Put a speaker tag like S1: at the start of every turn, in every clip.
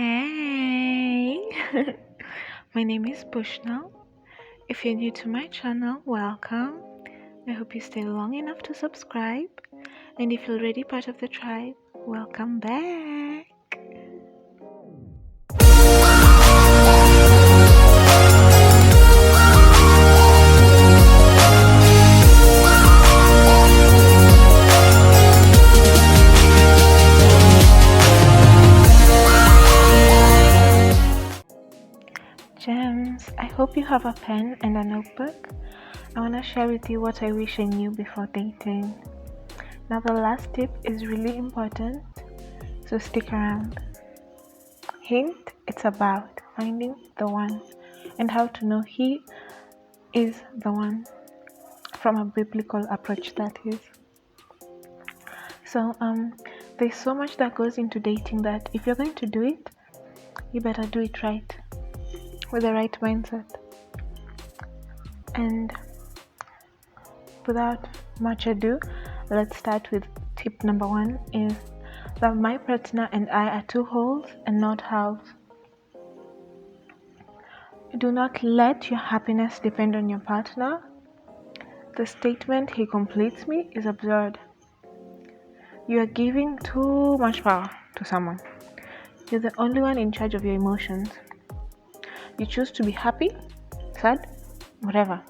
S1: Hey, my name is Bushnell. If you're new to my channel, welcome. I hope you stay long enough to subscribe. And if you're already part of the tribe, welcome back. Gems, I hope you have a pen and a notebook. I want to share with you what I wish I knew before dating. Now, the last tip is really important, so stick around. Hint, it's about finding the one and how to know he is the one from a biblical approach, that is. So, there's so much that goes into dating that if you're going to do it, you better do it right, with the right mindset. And without much ado, let's start with tip number 1 is that my partner and I are two wholes and not halves. Do not let your happiness depend on your partner. The statement "he completes me" is absurd. You are giving too much power to someone. You're the only one in charge of your emotions. You choose to be happy, sad, whatever.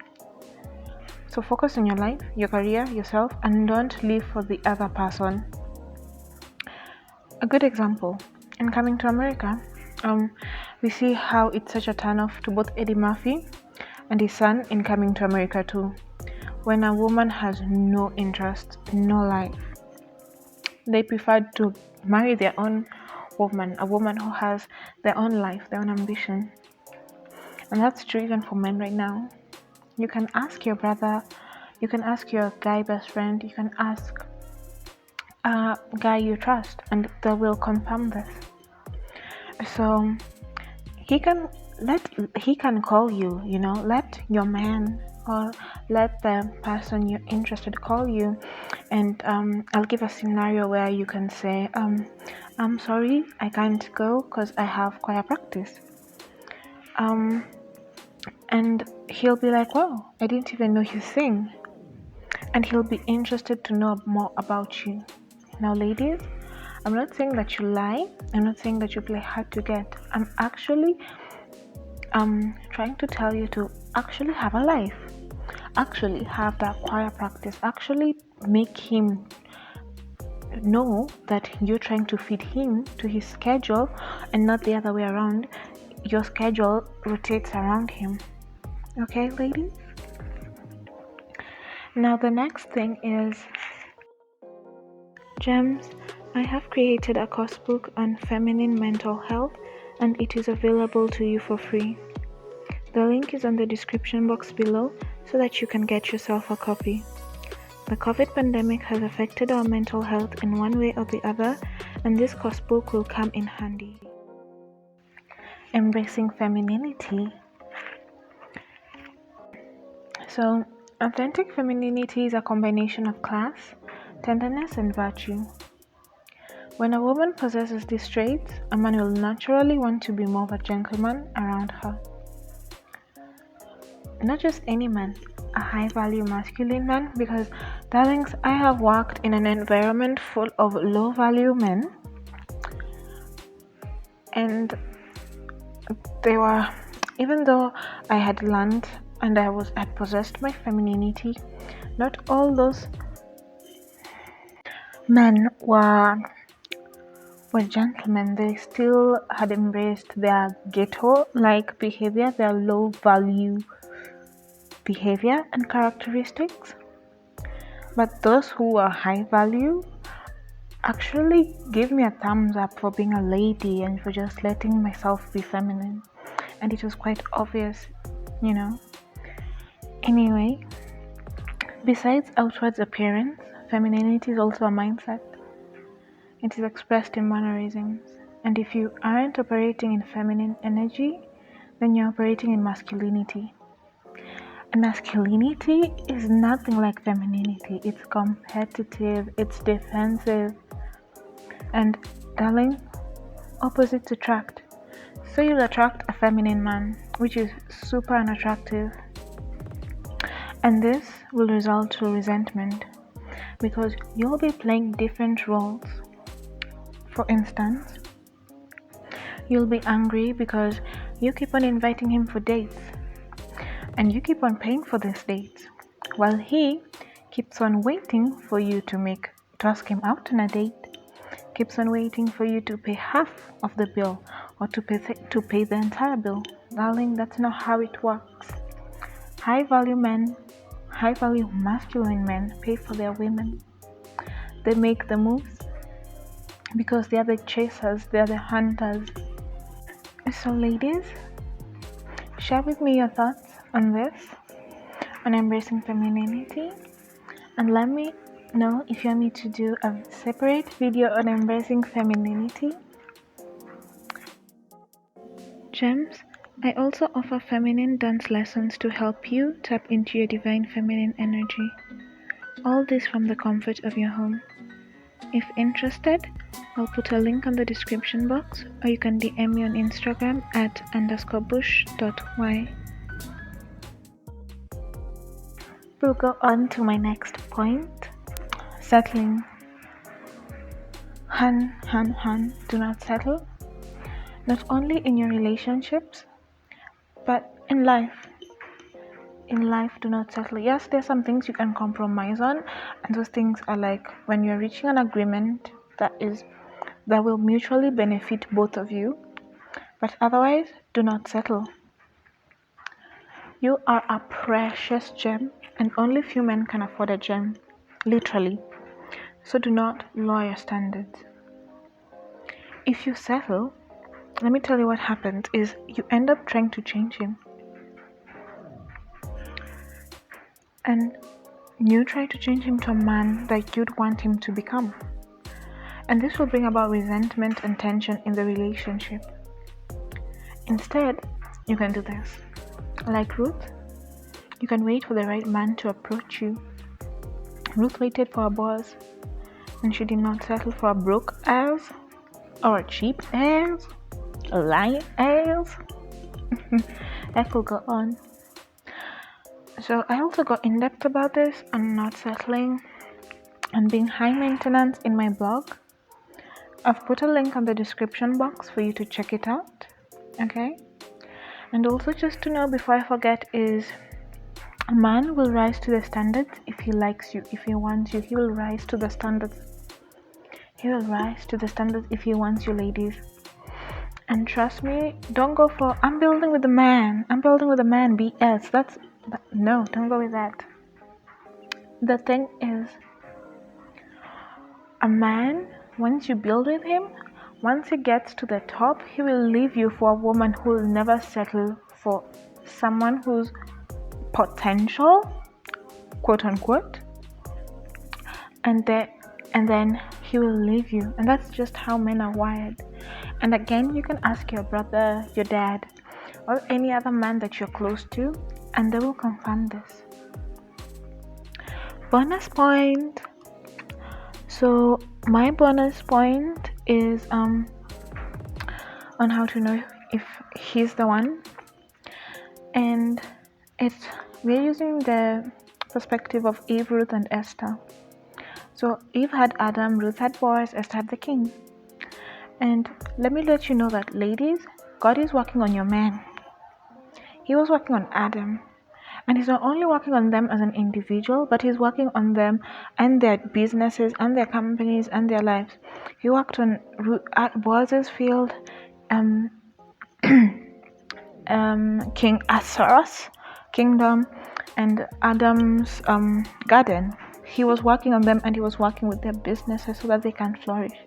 S1: So focus on your life, your career, yourself, and don't live for the other person. A good example, in Coming to America, we see how it's such a turn-off to both Eddie Murphy and his son in Coming to America too. When a woman has no interest, no life, they prefer to marry their own woman, a woman who has their own life, their own ambition. And that's true even for men right now. You can ask your brother, you can ask your guy best friend, you can ask a guy you trust, and they will confirm this. So he can call you, let your man or let the person you're interested call you, and I'll give a scenario where you can say, I'm sorry, I can't go because I have choir practice. And he'll be like, wow, I didn't even know you sing. And he'll be interested to know more about you. Now, ladies, I'm not saying that you lie. I'm not saying that you play hard to get. I'm actually trying to tell you to actually have a life. Actually have that choir practice. Actually make him know that you're trying to fit him to his schedule and not the other way around. Your schedule rotates around him. Okay, ladies? Now the next thing is, gems, I have created a coursebook on feminine mental health and it is available to you for free. The link is on the description box below so that you can get yourself a copy. The COVID pandemic has affected our mental health in one way or the other, and this coursebook will come in handy. Embracing femininity. So, authentic femininity is a combination of class, tenderness, and virtue. When a woman possesses these traits, a man will naturally want to be more of a gentleman around her. Not just any man, a high-value masculine man, because, darlings, I have worked in an environment full of low-value men, and they were, even though I had learned and I had possessed my femininity, not all those men were gentlemen. They still had embraced their ghetto-like behavior, their low-value behavior and characteristics. But those who were high-value actually gave me a thumbs up for being a lady and for just letting myself be feminine. And it was quite obvious, Anyway, besides outward appearance, femininity is also a mindset. It is expressed in mannerisms. And if you aren't operating in feminine energy, then you're operating in masculinity. And masculinity is nothing like femininity. It's competitive, it's defensive. And darling, Opposites attract. So you'll attract a feminine man, which is super unattractive. And this will result to resentment because you'll be playing different roles. For instance, you'll be angry because you keep on inviting him for dates and you keep on paying for these dates while he keeps on waiting for you to ask him out on a date, keeps on waiting for you to pay half of the bill or to pay the entire bill. Darling, that's not how it works. High value masculine men pay for their women. They make the moves because they are the chasers, they are the hunters. So ladies, share with me your thoughts on this, on embracing femininity, and let me know if you want me to do a separate video on embracing femininity. Gems, I also offer feminine dance lessons to help you tap into your divine feminine energy. All this from the comfort of your home. If interested, I'll put a link on the description box, or you can DM me on Instagram at _bush.y. We'll go on to my next point. Settling. Hun, do not settle. Not only in your relationships, but in life. In life, do not settle. Yes, there's some things you can compromise on, and those things are like when you're reaching an agreement that will mutually benefit both of you. But otherwise, do not settle. You are a precious gem, and only few men can afford a gem, literally. So do not lower your standards. If you settle, let me tell you what happens is you end up trying to change him. And you try to change him to a man that you'd want him to become. And this will bring about resentment and tension in the relationship. Instead, you can do this. Like Ruth, you can wait for the right man to approach you. Ruth waited for a boss, and she did not settle for a broke ass, or a cheap ass, a lying ass. That will go on. So I also got in depth about this on not settling and being high maintenance in my blog. I've put a link on the description box for you to check it out. Okay? And also just to know before I forget is a man will rise to the standards if he likes you, if he wants you. He will rise to the standards. He will rise to the standards if he wants you, ladies. And trust me, don't go for I'm building with a man BS. No, don't go with that. The thing is, a man, once you build with him, once he gets to the top, he will leave you for a woman who will never settle for someone who's potential, quote unquote, and then he will leave you. And that's just how men are wired. And again, you can ask your brother, your dad, or any other man that you're close to, and they will confirm this. Bonus point. So my bonus point is on how to know if he's the one, and we're using the perspective of Eve, Ruth, and Esther. So Eve had Adam, Ruth had Boaz, Esther had the king. And let me let you know that, ladies, God is working on your man. He was working on Adam. And he's not only working on them as an individual, but he's working on them and their businesses and their companies and their lives. He worked on Boaz's field, King Ahasuerus' kingdom, and Adam's garden. He was working on them, and he was working with their businesses so that they can flourish.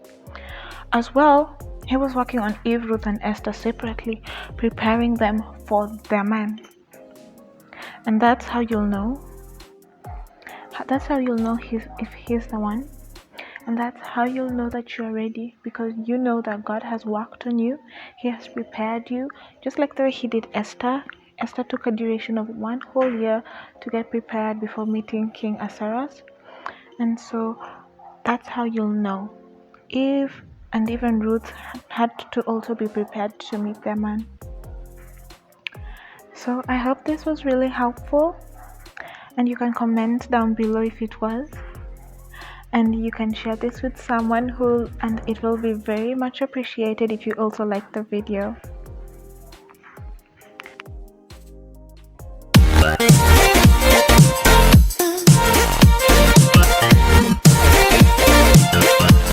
S1: As well, he was working on Eve, Ruth, and Esther separately, preparing them for their man. And that's how you'll know. That's how you'll know if he's the one. And that's how you'll know that you're ready, because you know that God has worked on you. He has prepared you, just like the way he did Esther. Esther took a duration of 1 whole year to get prepared before meeting King Ahasuerus. And so that's how you'll know if and even Ruth had to also be prepared to meet their man. So I hope this was really helpful, and you can comment down below if it was, and you can share this with someone and it will be very much appreciated if you also like the video.